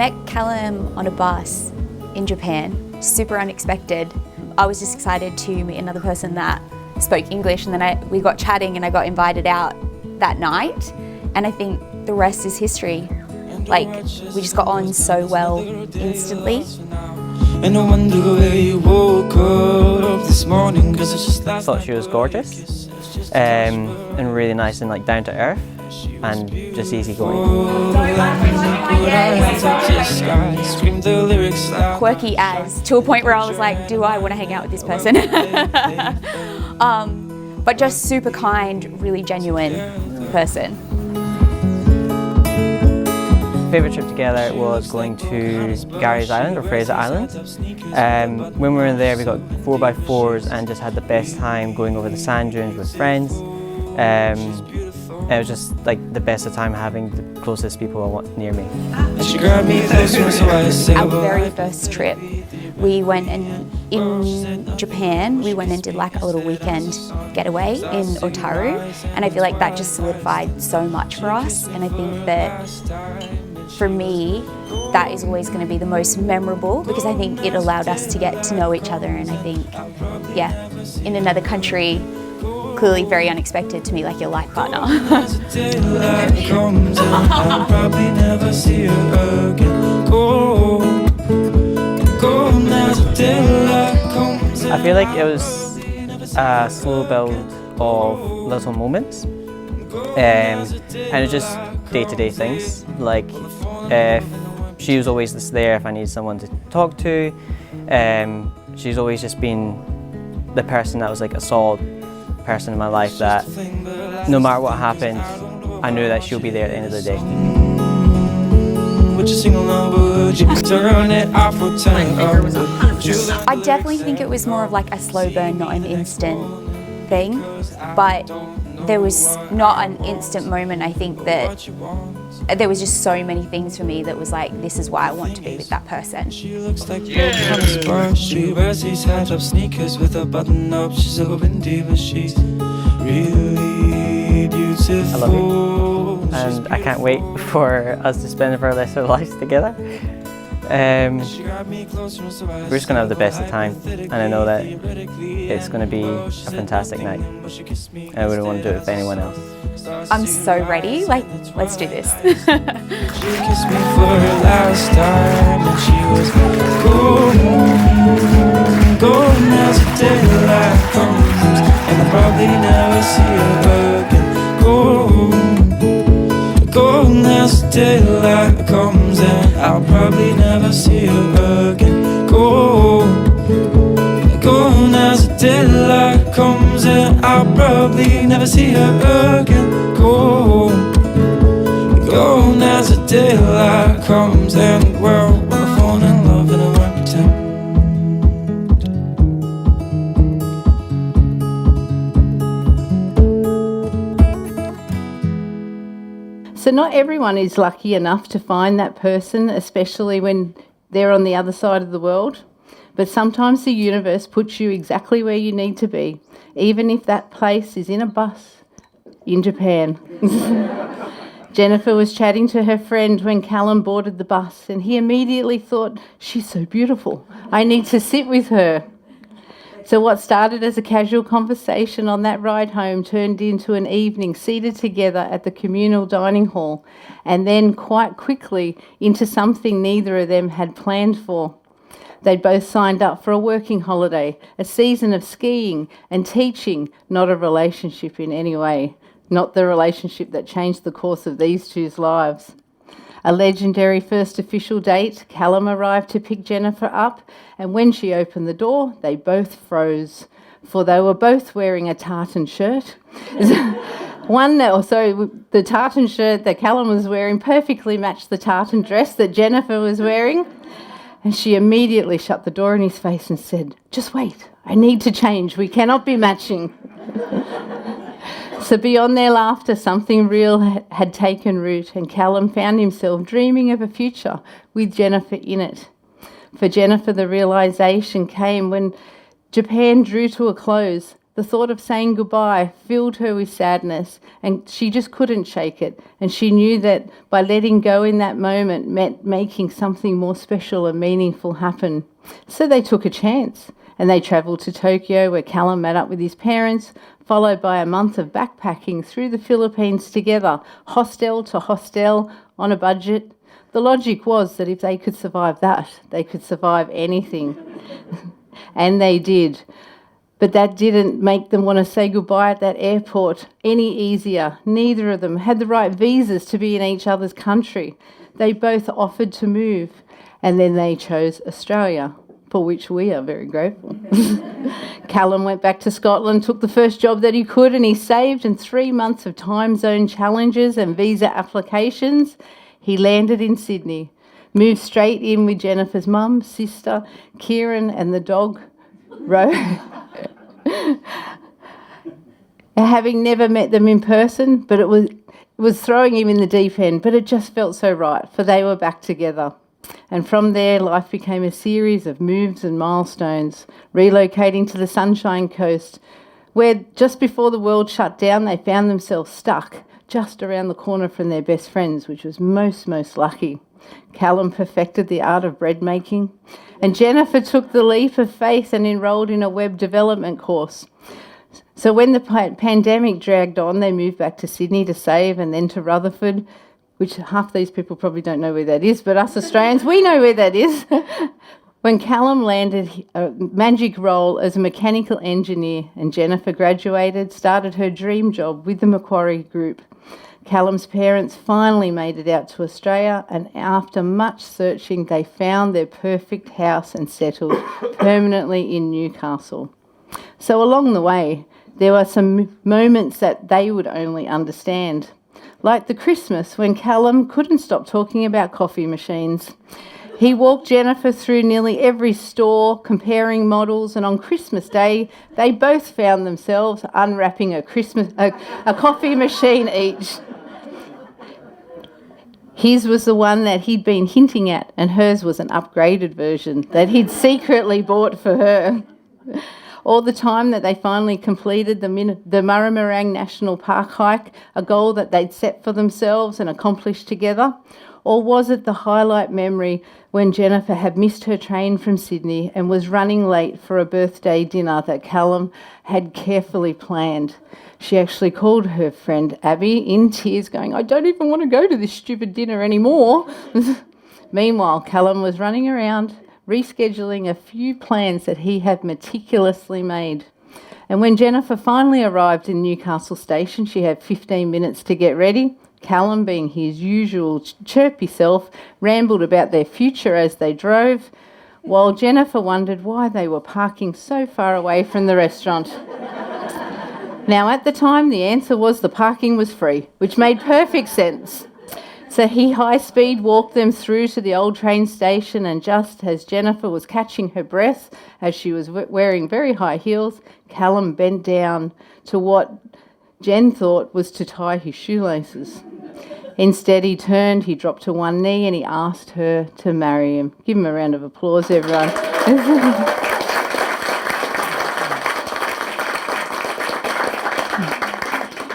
met Callum on a bus in Japan, super unexpected. I was just excited to meet another person that spoke English, and then we got chatting and I got invited out that night, and I think the rest is history. Like, we just got on so well instantly. And I wonder where you woke up this morning, 'cause it's just I thought she was gorgeous and really nice and like down to earth and just easygoing. Quirky as, to a point where I was like, do I want to hang out with this person? But just super kind, really genuine person. Favourite trip together was going to Gary's Island or Fraser Island. When we were in there, we got 4x4s and just had the best time going over the sand dunes with friends. It was just like the best of time having the closest people near me. Our very first trip, we went in Japan, we went and did like a little weekend getaway in Otaru, and I feel like that just solidified so much for us, and I think that for me, that is always going to be the most memorable, because I think it allowed us to get to know each other, and I think, yeah, in another country, clearly very unexpected to meet like your life partner. I feel like it was a slow build of little moments, and it's just day-to-day things. Like, she was always just there if I needed someone to talk to. She's always just been the person that was like a solid person in my life, that no matter what happened, I knew that she'll be there at the end of the day. I definitely think it was more of like a slow burn, not an instant thing, but there was not an instant moment. I think that there was just so many things for me that was like, this is why I want to be with that person. She looks like she wears these high-top sneakers with a button up. She's a little windy, but she's really beautiful. I love you, and I can't wait for us to spend the rest of our lives together. We're just going to have the best of time, and I know that it's going to be a fantastic night. I wouldn't want to do it with anyone else. I'm so ready, like, let's do this. She kissed me for her last time, and she was golden as the daylight comes, and I'll probably never see her again. Golden as the daylight comes, and I'll probably never see her again. Golden as the daylight comes, and I'll probably never see her again. Golden as the daylight comes, and we're falling in love and I won't pretend. So not everyone is lucky enough to find that person, especially when they're on the other side of the world. But sometimes the universe puts you exactly where you need to be, even if that place is in a bus in Japan. Jennifer was chatting to her friend when Callum boarded the bus, and he immediately thought, she's so beautiful, I need to sit with her. So what started as a casual conversation on that ride home turned into an evening seated together at the communal dining hall, and then quite quickly into something neither of them had planned for. They'd both signed up for a working holiday, a season of skiing and teaching, not a relationship in any way, not the relationship that changed the course of these two's lives. A legendary first official date, Callum arrived to pick Jennifer up, and when she opened the door, they both froze, for they were both wearing a tartan shirt. The tartan shirt that Callum was wearing perfectly matched the tartan dress that Jennifer was wearing, and she immediately shut the door in his face and said, "Just wait, I need to change, we cannot be matching." So beyond their laughter, something real had taken root, and Callum found himself dreaming of a future with Jennifer in it. For Jennifer, the realisation came when Japan drew to a close. The thought of saying goodbye filled her with sadness, and she just couldn't shake it. And she knew that by letting go in that moment meant making something more special and meaningful happen. So they took a chance, and they travelled to Tokyo, where Callum met up with his parents, followed by a month of backpacking through the Philippines together, hostel to hostel, on a budget. The logic was that if they could survive that, they could survive anything. And they did. But that didn't make them want to say goodbye at that airport any easier. Neither of them had the right visas to be in each other's country. They both offered to move, and then they chose Australia, for which we are very grateful. Callum went back to Scotland, took the first job that he could, and he saved in 3 months of time zone challenges and visa applications. He landed in Sydney, moved straight in with Jennifer's mum, sister, Kieran, and the dog, Ro. Having never met them in person, but it was throwing him in the deep end, but it just felt so right, for they were back together. And from there, life became a series of moves and milestones, relocating to the Sunshine Coast, where just before the world shut down, they found themselves stuck just around the corner from their best friends, which was most lucky. Callum perfected the art of bread making, and Jennifer took the leap of faith and enrolled in a web development course. So when the pandemic dragged on, they moved back to Sydney to save, and then to Rutherford, which half these people probably don't know where that is, but us Australians, we know where that is. When Callum landed a magic role as a mechanical engineer and Jennifer graduated, started her dream job with the Macquarie Group. Callum's parents finally made it out to Australia, and after much searching, they found their perfect house and settled permanently in Newcastle. So along the way, there were some moments that they would only understand, like the Christmas when Callum couldn't stop talking about coffee machines. He walked Jennifer through nearly every store, comparing models, and on Christmas Day, they both found themselves unwrapping a coffee machine each. His was the one that he'd been hinting at, and hers was an upgraded version that he'd secretly bought for her. Or the time that they finally completed the Murrumarang National Park hike, a goal that they'd set for themselves and accomplished together. Or was it the highlight memory when Jennifer had missed her train from Sydney and was running late for a birthday dinner that Callum had carefully planned? She actually called her friend Abby in tears, going, "I don't even want to go to this stupid dinner anymore." Meanwhile, Callum was running around, rescheduling a few plans that he had meticulously made. And when Jennifer finally arrived in Newcastle Station, she had 15 minutes to get ready. Callum, being his usual chirpy self, rambled about their future as they drove, while Jennifer wondered why they were parking so far away from the restaurant. Now, at the time, the answer was the parking was free, which made perfect sense. So he high-speed walked them through to the old train station, and just as Jennifer was catching her breath, as she was wearing very high heels, Callum bent down to what Jen thought was to tie his shoelaces. Instead, he turned, he dropped to one knee, and he asked her to marry him. Give him a round of applause, everyone.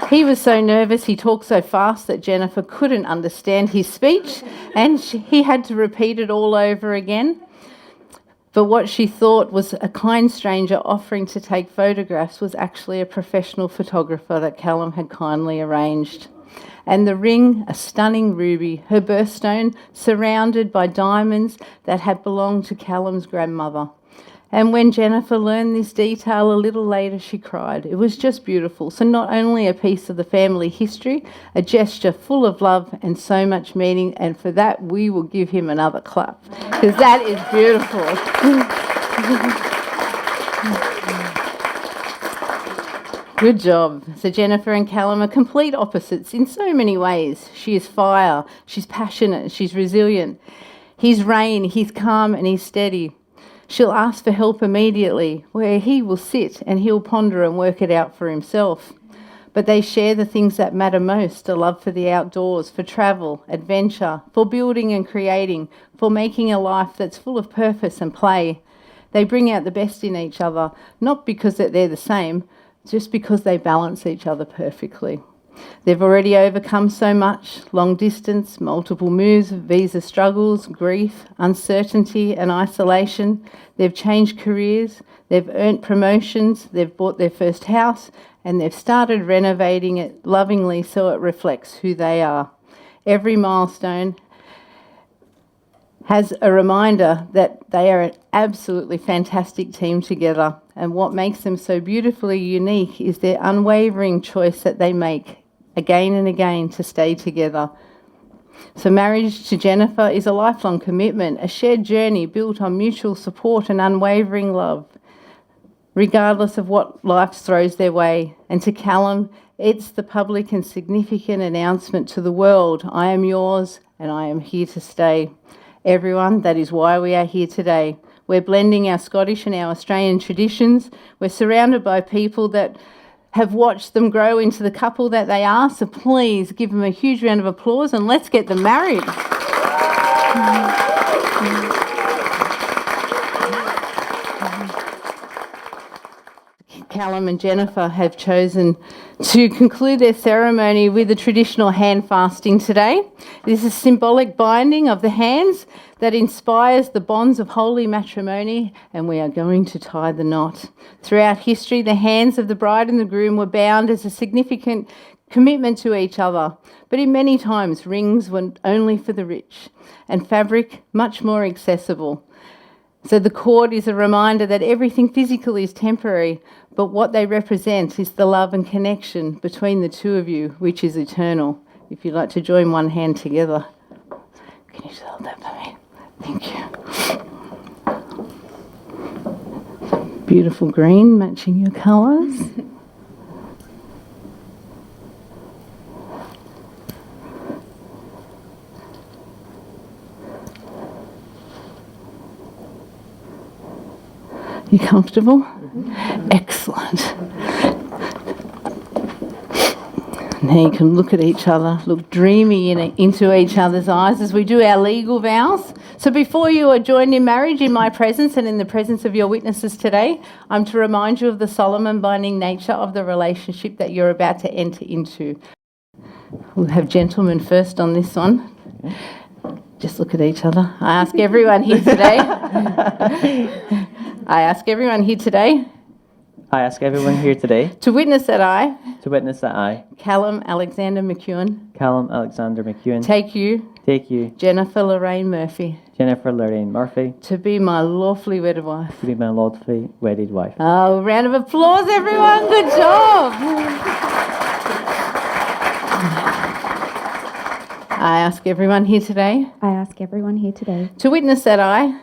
He was so nervous, he talked so fast that Jennifer couldn't understand his speech, and he had to repeat it all over again. But what she thought was a kind stranger offering to take photographs was actually a professional photographer that Callum had kindly arranged. And the ring, a stunning ruby, her birthstone, surrounded by diamonds that had belonged to Callum's grandmother. And when Jennifer learned this detail a little later, she cried. It was just beautiful. So not only a piece of the family history, a gesture full of love and so much meaning, and for that we will give him another clap, because that is beautiful. Good job. So Jennifer and Callum are complete opposites in so many ways. She is fire, she's passionate, she's resilient. He's rain, he's calm and he's steady. She'll ask for help immediately, where he will sit and he'll ponder and work it out for himself. But they share the things that matter most, a love for the outdoors, for travel, adventure, for building and creating, for making a life that's full of purpose and play. They bring out the best in each other, not because that they're the same, just because they balance each other perfectly. They've already overcome so much: long distance, multiple moves, visa struggles, grief, uncertainty and isolation. They've changed careers, they've earned promotions, they've bought their first house, and they've started renovating it lovingly so it reflects who they are. Every milestone has a reminder that they are an absolutely fantastic team together, and what makes them so beautifully unique is their unwavering choice that they make again and again to stay together. So marriage to Jennifer is a lifelong commitment, a shared journey built on mutual support and unwavering love, regardless of what life throws their way. And to Callum, it's the public and significant announcement to the world: I am yours and I am here to stay. Everyone, that is why we are here today. We're blending our Scottish and our Australian traditions. We're surrounded by people that have watched them grow into the couple that they are, so please give them a huge round of applause and let's get them married. Callum and Jennifer have chosen to conclude their ceremony with a traditional hand fasting today. This is a symbolic binding of the hands that inspires the bonds of holy matrimony, and we are going to tie the knot. Throughout history, the hands of the bride and the groom were bound as a significant commitment to each other, but in many times rings were only for the rich and fabric much more accessible. So the cord is a reminder that everything physical is temporary, but what they represent is the love and connection between the two of you, which is eternal. If you'd like to join one hand together, can you just hold that for me? Thank you. Beautiful green matching your colours. You comfortable? Mm-hmm. Excellent. Now you can look at each other, look dreamy into each other's eyes as we do our legal vows. So before you are joined in marriage in my presence and in the presence of your witnesses today, I'm to remind you of the solemn and binding nature of the relationship that you're about to enter into. We'll have gentlemen first on this one. Just look at each other. I ask everyone here today. I ask everyone here today to witness that I, Callum Alexander McEwen, take you, Jennifer Lorraine Murphy, to be my lawfully wedded wife. Oh, round of applause, everyone. Good job. I ask everyone here today to witness that I,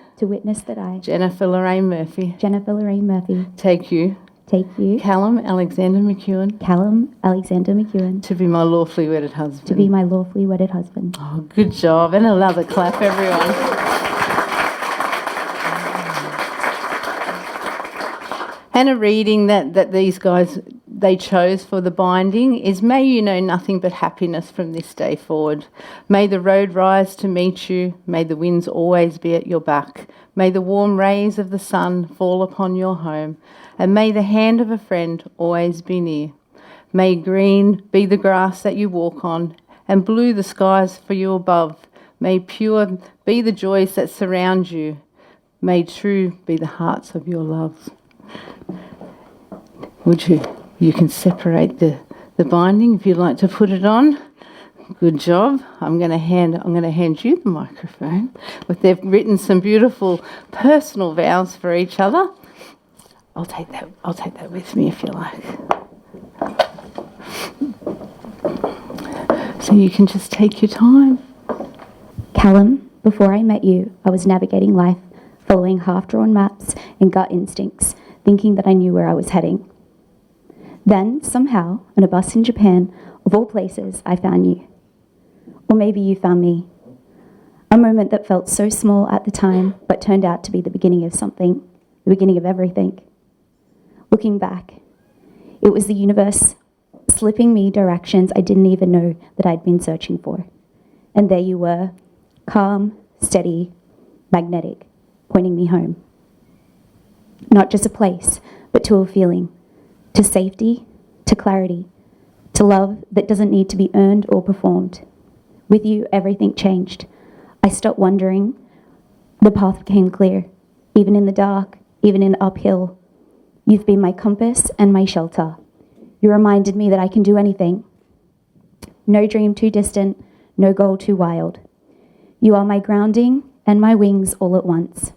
Jennifer Lorraine Murphy, take you, Callum Alexander McEwen, to be my lawfully wedded husband. Oh, good job. And another clap, everyone. And a reading that these guys, they chose for the binding is: may you know nothing but happiness from this day forward. May the road rise to meet you. May the winds always be at your back. May the warm rays of the sun fall upon your home. And may the hand of a friend always be near. May green be the grass that you walk on, and blue the skies for you above. May pure be the joys that surround you. May true be the hearts of your loves. Would you can separate the binding if you'd like to put it on. Good job. I'm going to hand you the microphone. But they've written some beautiful personal vows for each other. I'll take that with me if you like. So you can just take your time. Callum, before I met you, I was navigating life, following half-drawn maps and gut instincts, thinking that I knew where I was heading. Then, somehow, on a bus in Japan, of all places, I found you. Or maybe you found me. A moment that felt so small at the time, but turned out to be the beginning of something, the beginning of everything. Looking back, it was the universe slipping me directions I didn't even know that I'd been searching for. And there you were, calm, steady, magnetic, pointing me home. Not just a place, but to a feeling. to safety, to clarity, to love that doesn't need to be earned or performed. With you, everything changed. I stopped wondering. The path became clear, even in the dark, even in uphill. You've been my compass and my shelter. You reminded me that I can do anything. No dream too distant, no goal too wild. You are my grounding and my wings all at once.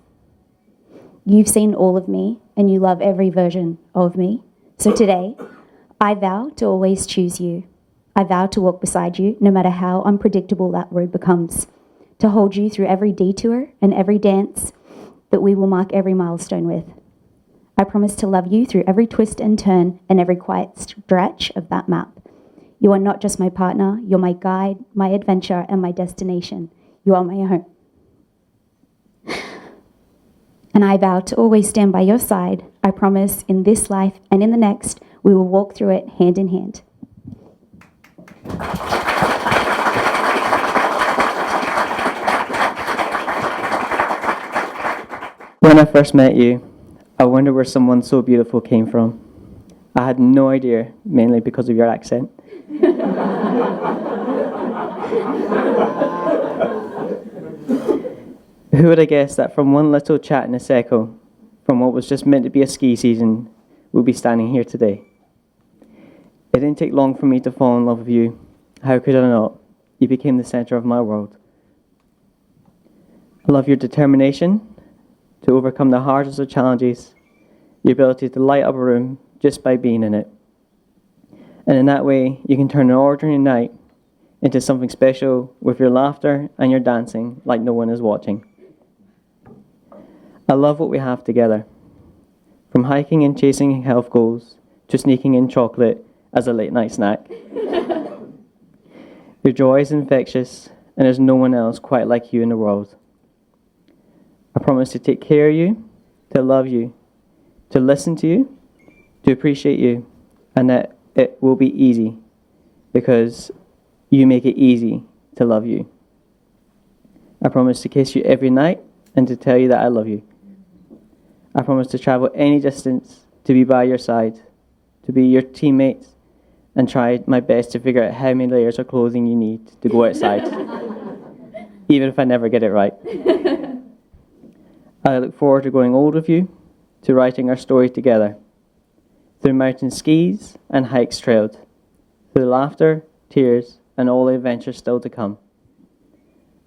You've seen all of me, and you love every version of me. So today, I vow to always choose you. I vow to walk beside you, no matter how unpredictable that road becomes. To hold you through every detour and every dance that we will mark every milestone with. I promise to love you through every twist and turn and every quiet stretch of that map. You are not just my partner, you're my guide, my adventure, and my destination. You are my home. And I vow to always stand by your side. I promise in this life and in the next, we will walk through it hand in hand. When I first met you, I wondered where someone so beautiful came from. I had no idea, mainly because of your accent. Who would have guessed that from one little chat in Niseko, from what was just meant to be a ski season, we'd be standing here today? It didn't take long for me to fall in love with you. How could I not? You became the center of my world. I love your determination to overcome the hardest of challenges, your ability to light up a room just by being in it. And in that way, you can turn an ordinary night into something special with your laughter and your dancing like no one is watching. I love what we have together. From hiking and chasing health goals to sneaking in chocolate as a late night snack. Your joy is infectious, and there's no one else quite like you in the world. I promise to take care of you, to love you, to listen to you, to appreciate you, and that it will be easy because you make it easy to love you. I promise to kiss you every night and to tell you that I love you. I promise to travel any distance to be by your side, to be your teammate, and try my best to figure out how many layers of clothing you need to go outside, even if I never get it right. I look forward to growing old with you, to writing our story together, through mountain skis and hikes trailed, through laughter, tears, and all the adventures still to come.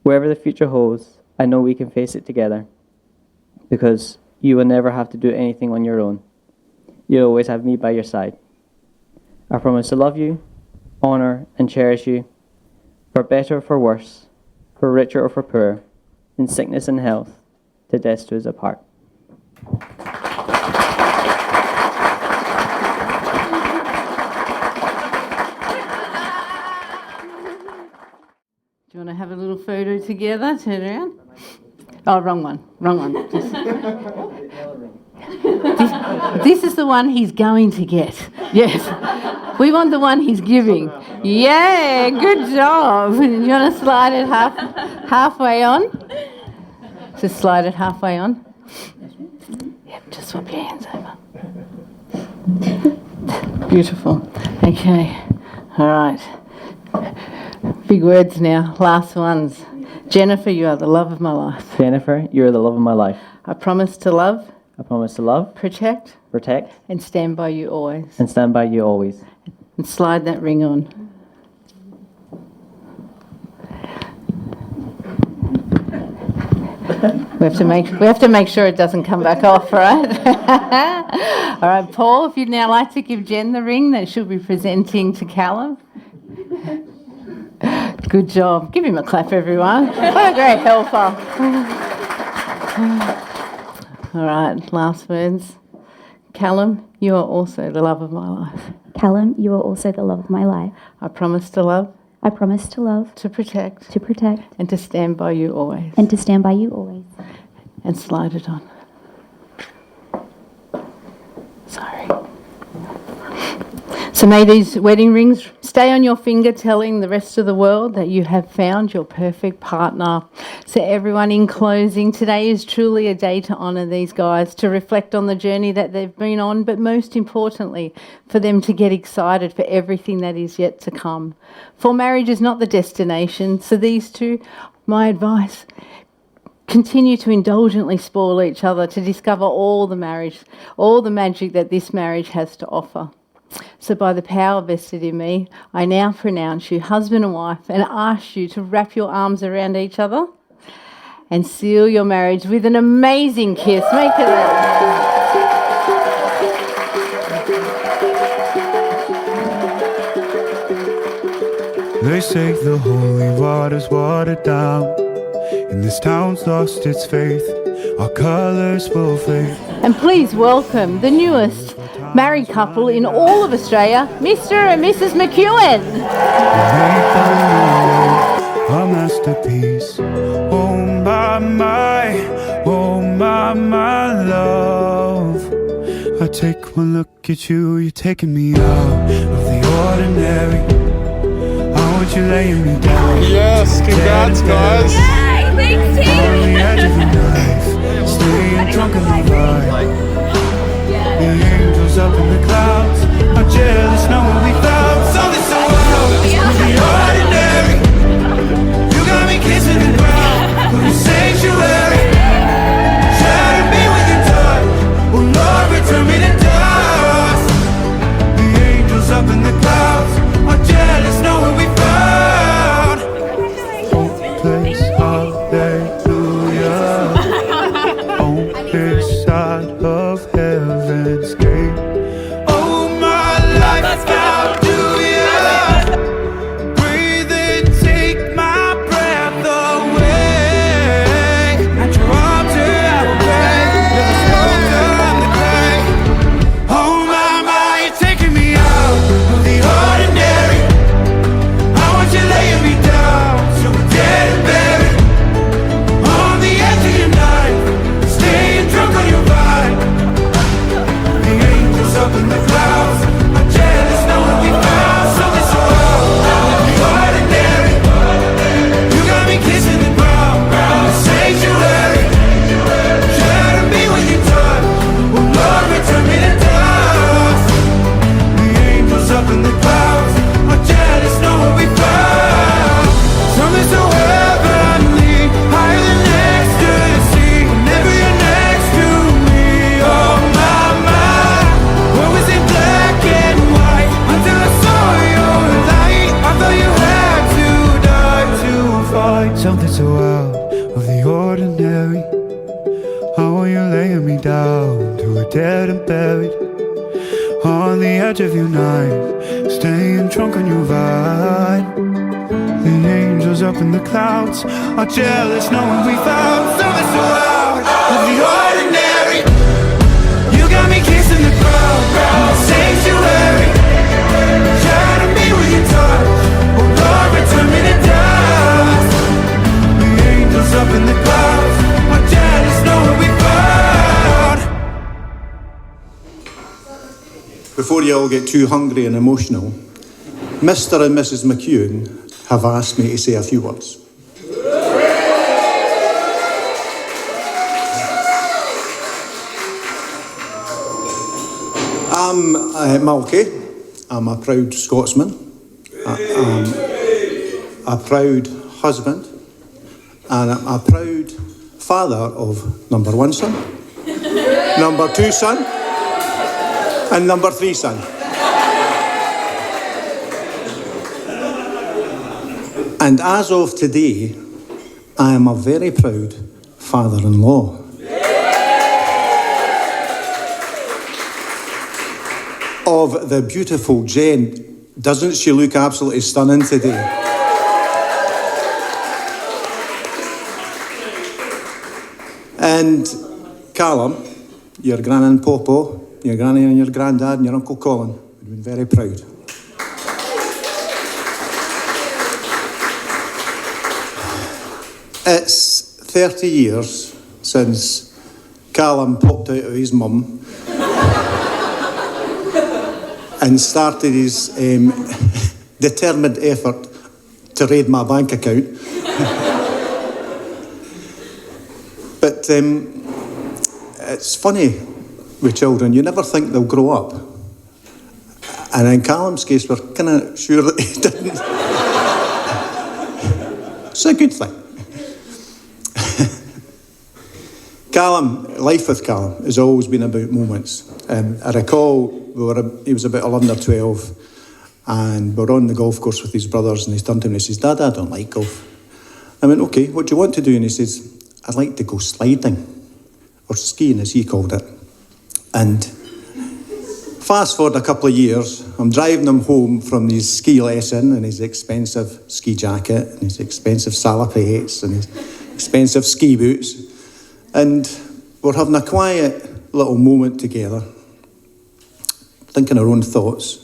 Wherever the future holds, I know we can face it together, because you will never have to do anything on your own. You'll always have me by your side. I promise to love you, honor and cherish you, for better or for worse, for richer or for poorer, in sickness and health, to death do us apart. Do you want to have a little photo together? Turn around. Oh, wrong one. Wrong one. This is the one he's going to get. Yes. We want the one he's giving. Yeah, good job. You want to slide it halfway on? Just slide it halfway on. Yep, just swap your hands over. Beautiful. Okay. All right. Big words now. Last ones. Jennifer, you are the love of my life. Jennifer, you are the love of my life. I promise to love, I promise to love, protect, and stand by you always. and stand by you always. And slide that ring on. We have to make sure it doesn't come back off, right? All right, Paul, if you'd now like to give Jen the ring that she'll be presenting to Callum. Good job. Give him a clap, everyone. What a great helper. All right, last words. Callum, you are also the love of my life. Callum, you are also the love of my life. I promise to love, I promise to love, to protect, to protect, and to stand by you always. and to stand by you always. And slide it on. Sorry. So may these wedding rings stay on your finger, telling the rest of the world that you have found your perfect partner. So everyone, in closing, today is truly a day to honour these guys, to reflect on the journey that they've been on, but most importantly, for them to get excited for everything that is yet to come. For marriage is not the destination, so these two, my advice, continue to indulgently spoil each other to discover all the magic that this marriage has to offer. So by the power vested in me, I now pronounce you husband and wife and ask you to wrap your arms around each other and seal your marriage with an amazing kiss. Make it They say the holy water's watered down, and this town's lost its faith. Our colours will fade. And please welcome the newest married couple in all of Australia, Mr. and Mrs. McEwen. A masterpiece. Oh my love. I take one look at you, you're taking me out of the ordinary. I want you laying me down. Yes, congrats, guys. Yay, thanks, On team. the edge of your knife, staying drunk on the ride. The angels up in the clouds are jealous, know what we found. Something so wild, with the ordinary. You got me kissing the ground, with the sanctuary. Shatter me with your touch, oh Lord, return me to dust. The angels up in the clouds are jealous, know what we found. Place, hallelujah. On this side of heaven's gate. Oh, my life found you. Breathe in, take my breath away. At your altar I will pray. You're the smoker and the clay. Oh, my, you're taking me out of the ordinary. I want you laying me down, so we're dead and buried. On the edge of your knife, staying drunk on your vine. The angels up in the clouds are jealous, know what we found. Something so out of the ordinary. You got me kissing the ground, the sanctuary. Shatter me with your touch, oh Lord, return me to dust. The angels up in the clouds are jealous, know what we found. Something so heavenly, higher than ecstasy. Whenever you're next to me, oh my. What was in black and white until I saw your light? I thought you had to die to fight something so out of the ordinary. How are you laying me down to a dead and buried? On the edge of your knife, staying drunk on your vine. The angels up in the clouds are jealous, knowing we found something so out of the ordinary. You got me kissing the ground, the sanctuary. Shatter me with your touch, oh Lord, return me to dust. The angels up in the clouds are jealous, knowing we found. Before you all get too hungry and emotional, Mr. and Mrs. McEwen have asked me to say a few words. I'm Malky. I'm a proud Scotsman. I'm a proud husband. And I'm a proud father of number 1 son, number 2 son, and number 3 son. And as of today, I am a very proud father-in-law. Of the beautiful Jen. Doesn't she look absolutely stunning today? And Callum, your gran and Popo, your granny and your granddad and your Uncle Colin would have been very proud. It's 30 years since Callum popped out of his mum and started his determined effort to raid my bank account. But it's funny with children, you never think they'll grow up. And in Callum's case, we're kind of sure that he didn't. It's a good thing. Callum, life with Callum has always been about moments. I recall he was about 11 or 12, and we're on the golf course with his brothers, and he turned to me and he says, "Dad, I don't like golf." I went, "Okay, what do you want to do?" And he says, "I'd like to go sliding," or skiing as he called it. And fast forward a couple of years, I'm driving him home from his ski lesson and his expensive ski jacket and his expensive salopettes and his expensive ski boots. And we're having a quiet little moment together, thinking our own thoughts.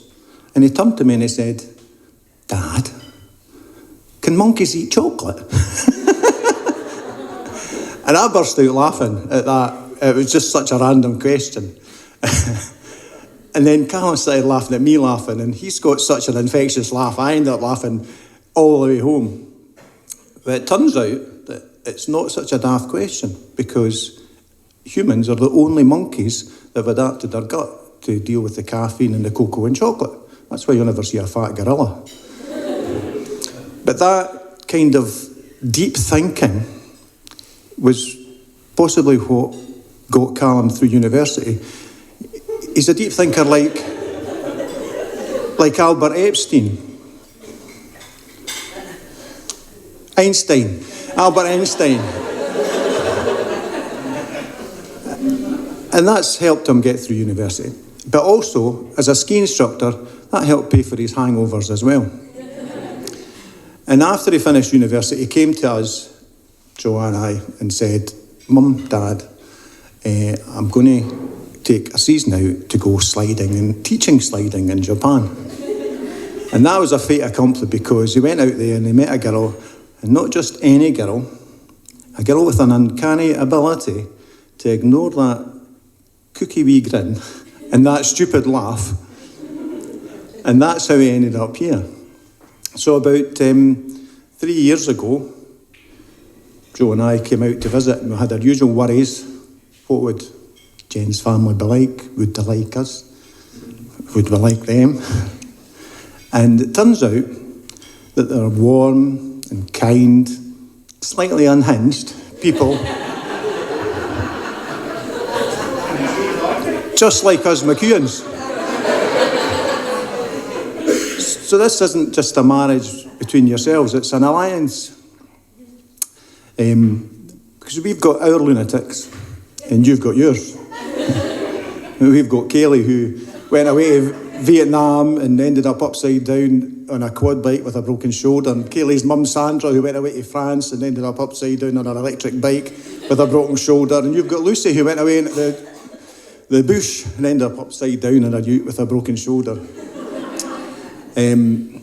And he turned to me and he said, "Dad, can monkeys eat chocolate?" And I burst out laughing at that. It was just such a random question. And then Callum started laughing at me laughing, and he's got such an infectious laugh, I ended up laughing all the way home. But it turns out that it's not such a daft question, because humans are the only monkeys that have adapted their gut to deal with the caffeine and the cocoa and chocolate. That's why you'll never see a fat gorilla. But that kind of deep thinking was possibly what got Callum through university. He's a deep thinker like Albert Epstein. Albert Einstein. And that's helped him get through university. But also, as a ski instructor, that helped pay for his hangovers as well. And after he finished university, he came to us, Joe and I, and said, "Mum, Dad, I'm going to take a season out to go sliding and teaching sliding in Japan." And that was a fait accompli, because he went out there and he met a girl, and not just any girl, a girl with an uncanny ability to ignore that cookie wee grin and that stupid laugh. And that's how he ended up here. So about 3 years ago, Joe and I came out to visit, and we had our usual worries. What would Jen's family be like? Would they like us? Would we like them? And it turns out that they're warm and kind, slightly unhinged people, just like us McEwans. So this isn't just a marriage between yourselves, it's an alliance. Because we've got our lunatics, and you've got yours. We've got Kaylee, who went away to Vietnam and ended up upside down on a quad bike with a broken shoulder. And Kaylee's mum, Sandra, who went away to France and ended up upside down on an electric bike with a broken shoulder. And you've got Lucy, who went away into the bush and ended up upside down on a ute with a broken shoulder. And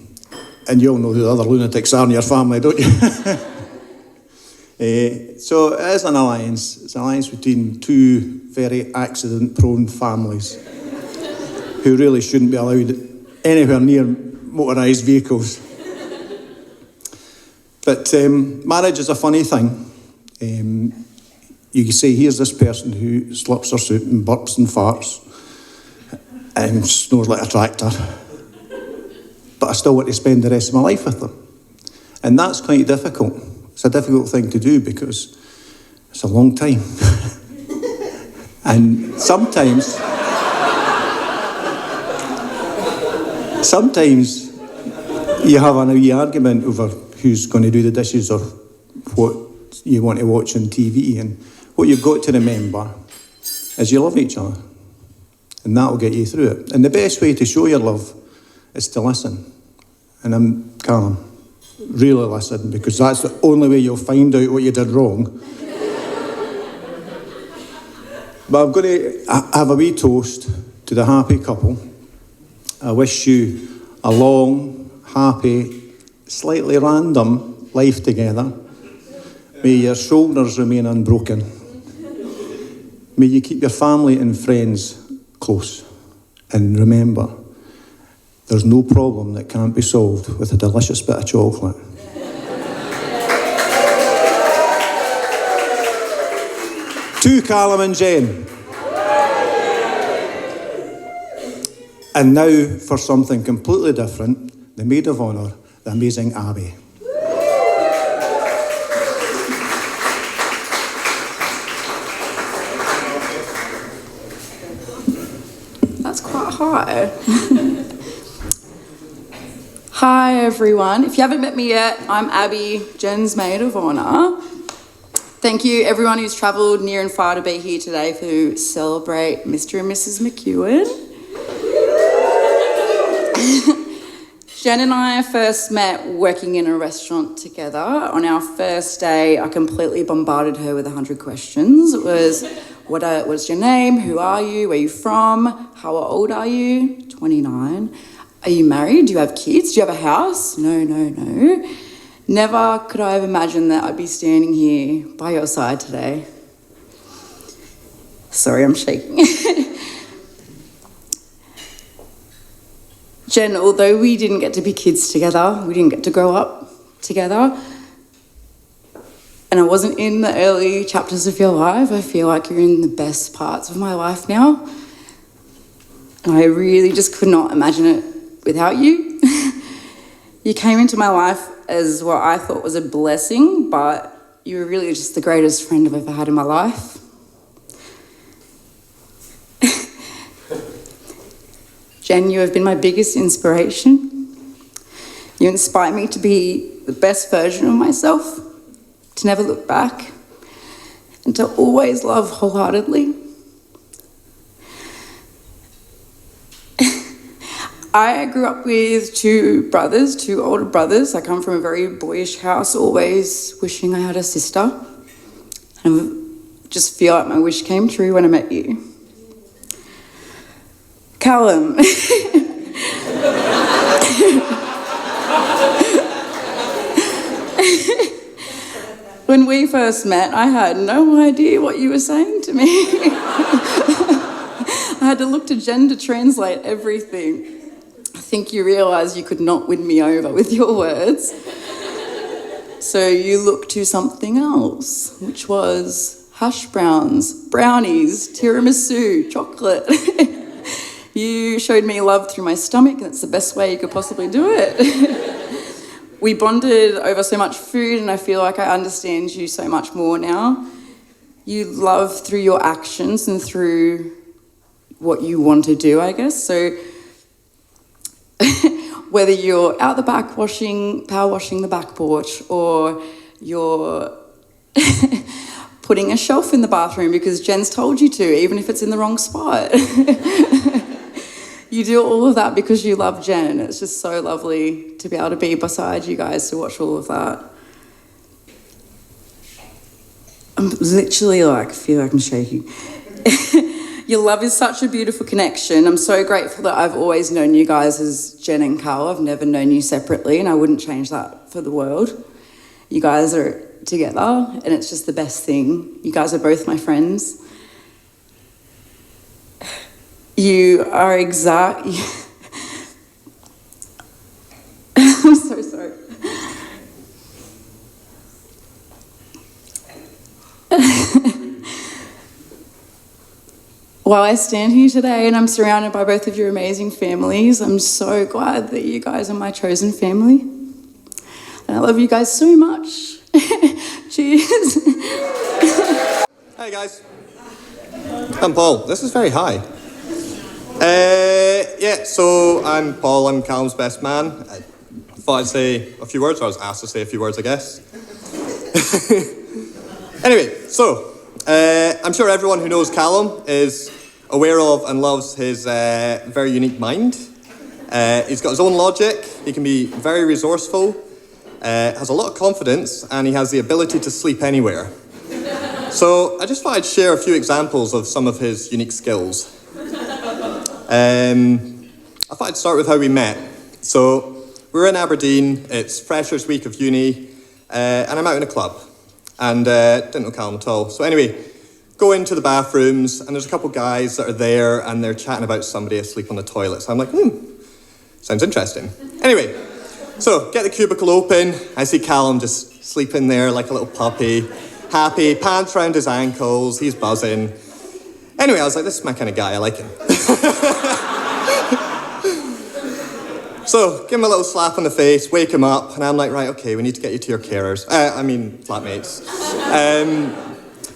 you all know who the other lunatics are in your family, don't you? So it is an alliance. It's an alliance between two very accident-prone families who really shouldn't be allowed anywhere near motorised vehicles. But marriage is a funny thing. You can say, here's this person who slips her suit and burps and farts and snores like a tractor, but I still want to spend the rest of my life with them. And that's quite difficult. It's a difficult thing to do because it's a long time. And sometimes you have a wee argument over who's going to do the dishes or what you want to watch on TV. And what you've got to remember is you love each other. And that will get you through it. And the best way to show your love is to listen. And I'm Callum. Really listen, because that's the only way you'll find out what you did wrong. But I'm going to have a wee toast to the happy couple. I wish you a long, happy, slightly random life together. May your shoulders remain unbroken. May you keep your family and friends close. And remember, There's no problem that can't be solved with a delicious bit of chocolate. To Callum and Jen. And now for something completely different, the maid of honour, the amazing Abby. That's quite high. Hi everyone. If you haven't met me yet, I'm Abby, Jen's maid of honour. Thank you everyone who's travelled near and far to be here today to celebrate Mr. and Mrs. McEwen. Jen and I first met working in a restaurant together. On our first day, I completely bombarded her with 100 questions. It was, what's your name? Who are you? Where are you from? How old are you? 29. Are you married? Do you have kids? Do you have a house? No. Never could I have imagined that I'd be standing here by your side today. Sorry, I'm shaking. Jen, although we didn't get to be kids together, we didn't get to grow up together, and I wasn't in the early chapters of your life, I feel like you're in the best parts of my life now. And I really just could not imagine it without you. You came into my life as what I thought was a blessing, but you were really just the greatest friend I've ever had in my life. Jen, you have been my biggest inspiration. You inspire me to be the best version of myself, to never look back, and to always love wholeheartedly. I grew up with two older brothers. I come from a very boyish house, always wishing I had a sister. And I just feel like my wish came true when I met you. Callum. When we first met, I had no idea what you were saying to me. I had to look to Jen to translate everything. I think you realised you could not win me over with your words. So you looked to something else, which was hash browns, brownies, tiramisu, chocolate. You showed me love through my stomach, and it's the best way you could possibly do it. We bonded over so much food, and I feel like I understand you so much more now. You love through your actions and through what you want to do, I guess. So whether you're out the back power washing the back porch, or you're putting a shelf in the bathroom because Jen's told you to, even if it's in the wrong spot. You do all of that because you love Jen. It's just so lovely to be able to be beside you guys to watch all of that. I'm literally feel like I'm shaking. Your love is such a beautiful connection. I'm so grateful that I've always known you guys as Jen and Carl. I've never known you separately, and I wouldn't change that for the world. You guys are together, and it's just the best thing. You guys are both my friends. You are exact. I'm so sorry. While I stand here today and I'm surrounded by both of your amazing families, I'm so glad that you guys are my chosen family. And I love you guys so much. Cheers. Hey guys, I'm Paul. This is very high. So I'm Paul, I'm Callum's best man. I thought I'd say a few words, or I was asked to say a few words, I guess. Anyway, so I'm sure everyone who knows Callum is aware of and loves his very unique mind. He's got his own logic, he can be very resourceful, has a lot of confidence, and he has the ability to sleep anywhere. So I just thought I'd share a few examples of some of his unique skills. I thought I'd start with how we met. So we're in Aberdeen, it's Freshers' Week of uni, and I'm out in a club. And didn't know Callum at all. So anyway, go into the bathrooms, and there's a couple guys that are there, and they're chatting about somebody asleep on the toilet. So I'm like, Sounds interesting. Anyway, so get the cubicle open. I see Callum just sleeping there like a little puppy, happy, pants around his ankles, he's buzzing. Anyway, I was like, this is my kind of guy, I like him. So, give him a little slap on the face, wake him up, and I'm like, right, okay, we need to get you to your carers. Flatmates.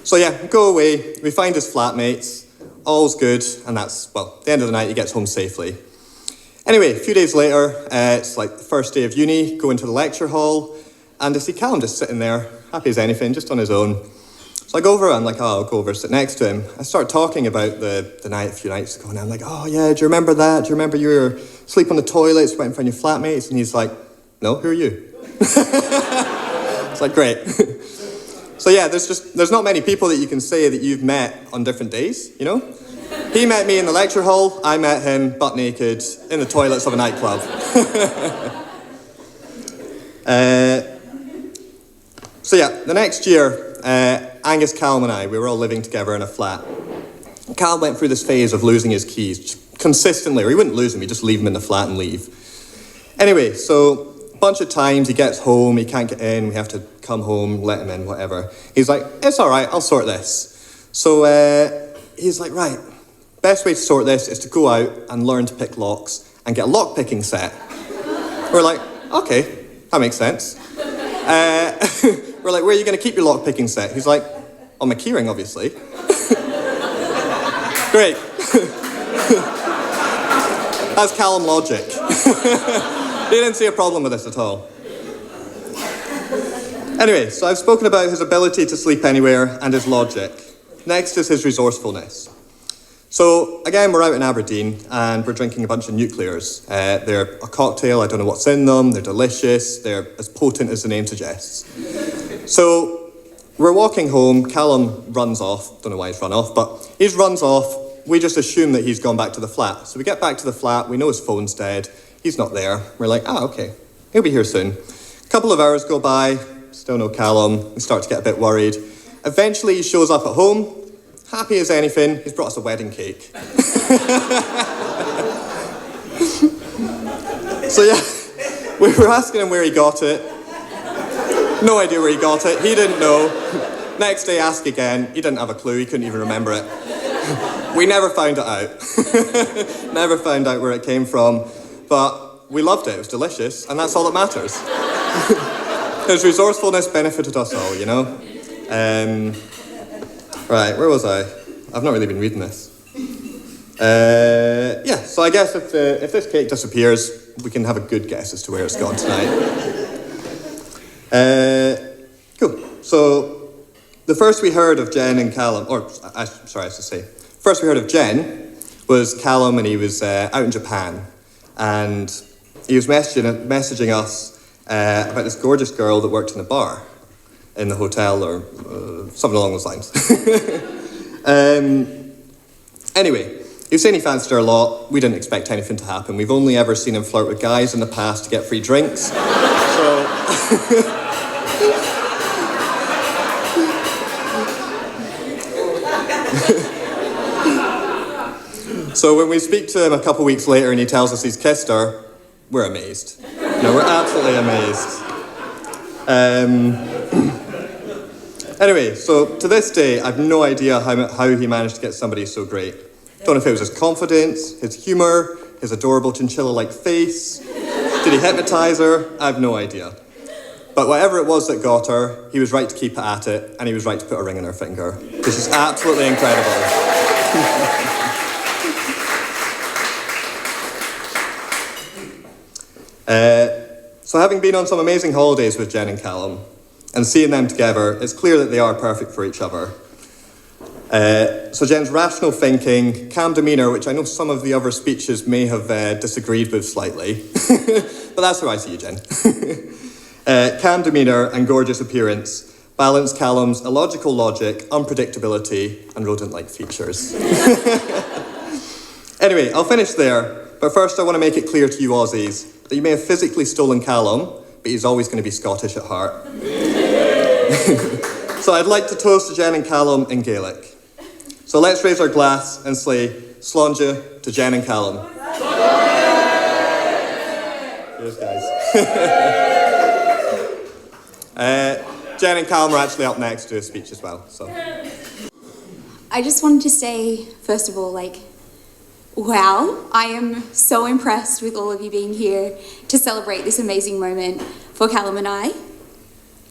So yeah, go away, we find his flatmates, all's good, and that's, well, at the end of the night, he gets home safely. Anyway, a few days later, it's like the first day of uni, go into the lecture hall, and I see Callum just sitting there, happy as anything, just on his own. So I go over, I'm like, oh, I'll go over, sit next to him. I start talking about the night a few nights ago, and I'm like, oh yeah, do you remember that? Do you remember you were asleep on the toilets, went in front of your flatmates? And he's like, no, who are you? It's like, great. So yeah, there's not many people that you can say that you've met on different days, you know? He met me in the lecture hall, I met him butt naked in the toilets of a nightclub. So yeah, the next year, Angus, Callum and I, we were all living together in a flat. Callum went through this phase of losing his keys consistently, or he wouldn't lose them, he'd just leave them in the flat and leave. Anyway, so a bunch of times he gets home, he can't get in, we have to come home, let him in, whatever. He's like, it's all right, I'll sort this. So he's like, right, best way to sort this is to go out and learn to pick locks and get a lock picking set. We're like, okay, that makes sense. We're like, where are you going to keep your lock picking set? He's like, on my keyring, obviously. Great. That's Callum logic. He didn't see a problem with this at all. Anyway, so I've spoken about his ability to sleep anywhere and his logic. Next is his resourcefulness. So, again, we're out in Aberdeen and we're drinking a bunch of nuclears. They're a cocktail, I don't know what's in them, they're delicious, they're as potent as the name suggests. So, we're walking home, Callum runs off, don't know why he's run off, but he runs off, we just assume that he's gone back to the flat. So we get back to the flat, we know his phone's dead, he's not there. We're like, okay, he'll be here soon. A couple of hours go by, still no Callum, we start to get a bit worried. Eventually he shows up at home, happy as anything, he's brought us a wedding cake. So yeah, we were asking him where he got it. No idea where he got it, he didn't know. Next day, ask again, he didn't have a clue, he couldn't even remember it. We never found it out. Never found out where it came from, but we loved it, it was delicious, and that's all that matters. His resourcefulness benefited us all, you know? Right, where was I? I've not really been reading this. Yeah, so I guess if this cake disappears, we can have a good guess as to where it's gone tonight. Cool. So, the first we heard of Jen and Callum, first we heard of Jen was Callum, and he was out in Japan, and he was messaging us about this gorgeous girl that worked in a bar in the hotel, or something along those lines. Anyway, he was saying he fancied her a lot. We didn't expect anything to happen. We've only ever seen him flirt with guys in the past to get free drinks. So when we speak to him a couple weeks later and he tells us he's kissed her, we're amazed. No, we're absolutely amazed. Anyway, so to this day, I've no idea how he managed to get somebody so great. Don't know if it was his confidence, his humour, his adorable chinchilla-like face. Did he hypnotise her? I have no idea. But whatever it was that got her, he was right to keep it at it, and he was right to put a ring on her finger. This is absolutely incredible. So having been on some amazing holidays with Jen and Callum, and seeing them together, it's clear that they are perfect for each other. So Jen's rational thinking, calm demeanour, which I know some of the other speeches may have disagreed with slightly, but that's how I see you, Jen. Calm demeanour and gorgeous appearance balance Callum's illogical logic, unpredictability, and rodent-like features. Anyway, I'll finish there, but first I want to make it clear to you Aussies that you may have physically stolen Callum, but he's always going to be Scottish at heart. So I'd like to toast to Jen and Callum in Gaelic. So let's raise our glass and say, Slàinte to Jen and Callum. Cheers, guys. Jen and Callum are actually up next to do a speech as well. So, I just wanted to say, first of all, wow, I am so impressed with all of you being here to celebrate this amazing moment for Callum and I.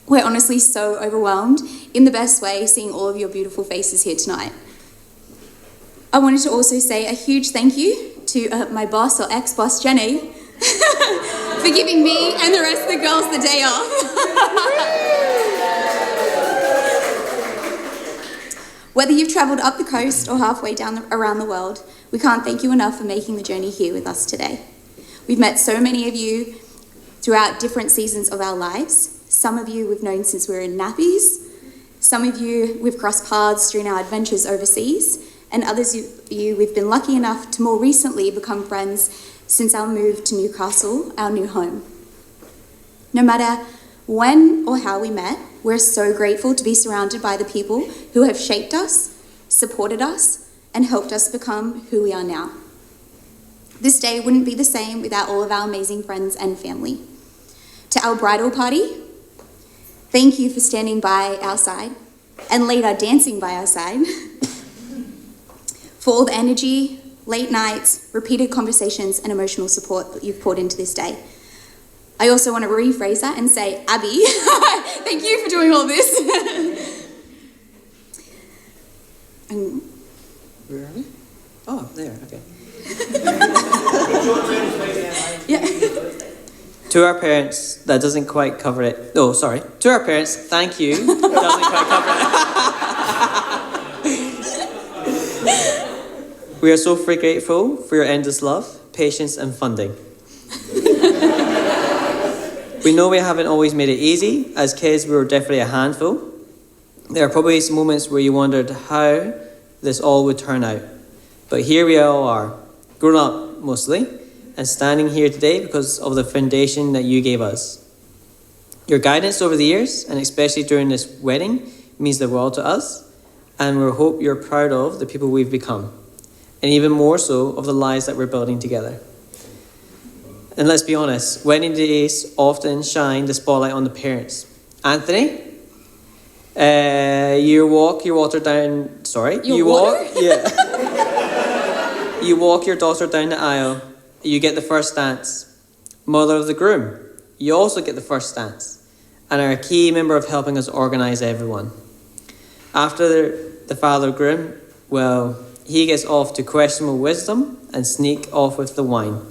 We're honestly so overwhelmed, in the best way, seeing all of your beautiful faces here tonight. I wanted to also say a huge thank you to my boss or ex-boss, Jenny, for giving me and the rest of the girls the day off. Whether you've travelled up the coast or halfway around the world, we can't thank you enough for making the journey here with us today. We've met so many of you throughout different seasons of our lives. Some of you we've known since we were in nappies. Some of you we've crossed paths during our adventures overseas. And others of you we've been lucky enough to more recently become friends since our move to Newcastle, our new home. No matter when or how we met, we're so grateful to be surrounded by the people who have shaped us, supported us, and helped us become who we are now. This day wouldn't be the same without all of our amazing friends and family. To our bridal party, thank you for standing by our side and later dancing by our side. For all the energy, late nights, repeated conversations, and emotional support that you've poured into this day. I also want to rephrase that and say, Abby, thank you for doing all this. Where are we? Oh, there, okay. Yeah. To our parents, that doesn't quite cover it. Oh, sorry. To our parents, thank you. Doesn't quite cover it. We are so very grateful for your endless love, patience, and funding. We know we haven't always made it easy. As kids, we were definitely a handful. There are probably some moments where you wondered how this all would turn out. But here we all are, grown up mostly, and standing here today because of the foundation that you gave us. Your guidance over the years, and especially during this wedding, means the world to us, and we hope you're proud of the people we've become, and even more so of the lives that we're building together. And let's be honest, wedding days often shine the spotlight on the parents. Anthony, you walk your daughter down the aisle, you get the first dance. Mother of the groom, you also get the first dance, and are a key member of helping us organise everyone. After the father groom, well, he gets off to questionable wisdom and sneak off with the wine.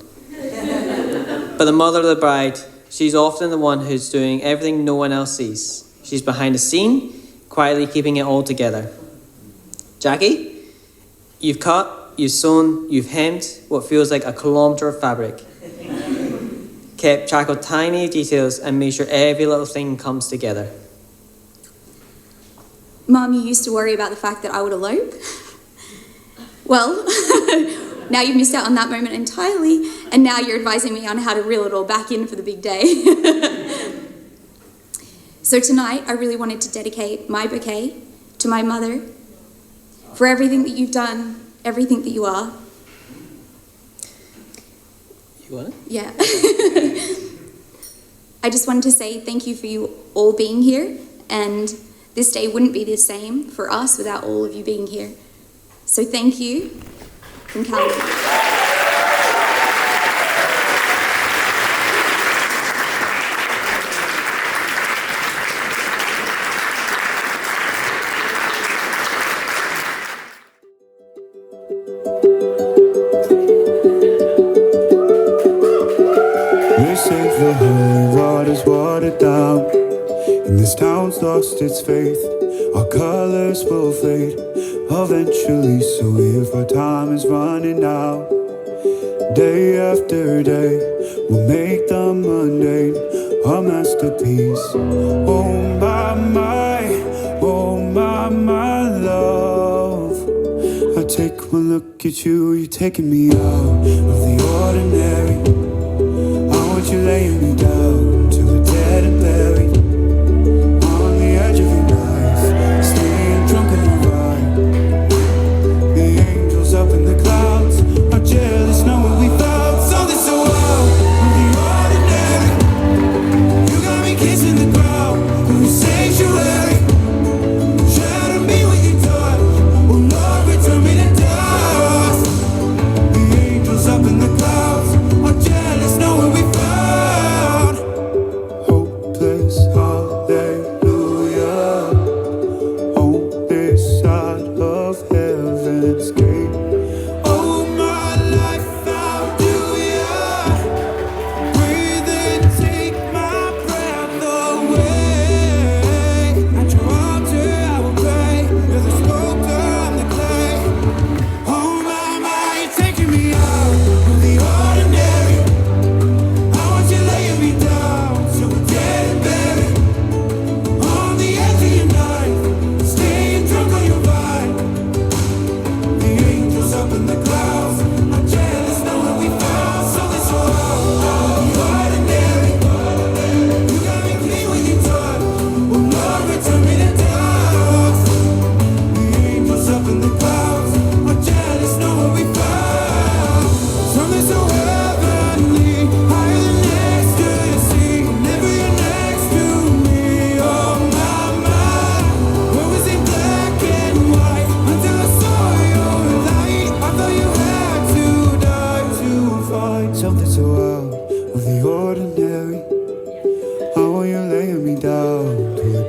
But the mother of the bride, she's often the one who's doing everything no one else sees. She's behind the scene, quietly keeping it all together. Jackie, you've cut, you've sewn, you've hemmed what feels like a kilometre of fabric. Kept track of tiny details and made sure every little thing comes together. Mum, you used to worry about the fact that I would elope. Well, now you've missed out on that moment entirely, and now you're advising me on how to reel it all back in for the big day. So tonight, I really wanted to dedicate my bouquet to my mother for everything that you've done, everything that you are. You want it? Yeah. I just wanted to say thank you for you all being here, and this day wouldn't be the same for us without all of you being here. So thank you from Callum. They say the holy water's watered down, and this town's lost its faith. Our colors will fade eventually, so if our time is running out, day after day, we'll make the mundane a masterpiece. Oh my love, I take one look at you, you're taking me out of the ordinary. I want you laying me down to a dead and buried on the edge of your knife, staying drunk in the ride. The angels up in the clouds are jealous, know what we felt. So this a world of the ordinary.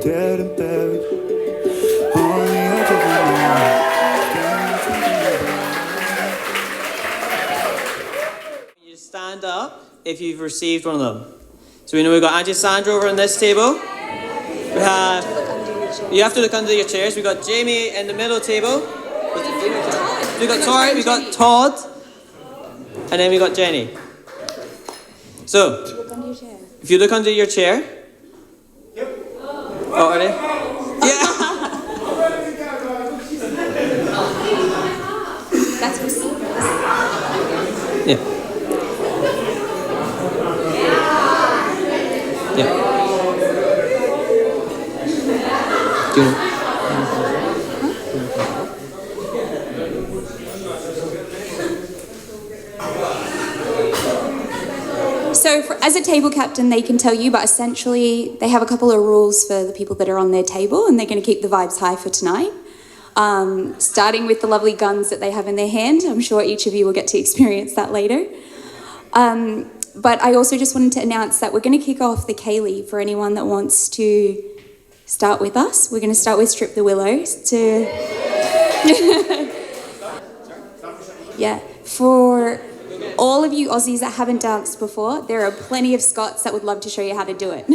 dead and buried on the edge of the night. You stand up if you've received one of them. So we know we've got Auntie Sandra over on this table. We have, you have to look under your chairs. We've got Jamie in the middle table. We've got Tori, we've got Todd, and then we've got Jenny. So, if you look under your chair. Oh, are they? Yeah. That's for me. Yeah. Yeah. Do you know? So as a table captain, they can tell you, but essentially they have a couple of rules for the people that are on their table, and they're going to keep the vibes high for tonight. Starting with the lovely guns that they have in their hand. I'm sure each of you will get to experience that later. But I also just wanted to announce that we're going to kick off the Kaylee for anyone that wants to start with us. We're going to start with Strip the Willows to... Yeah, for all of you Aussies that haven't danced before, there are plenty of Scots that would love to show you how to do it.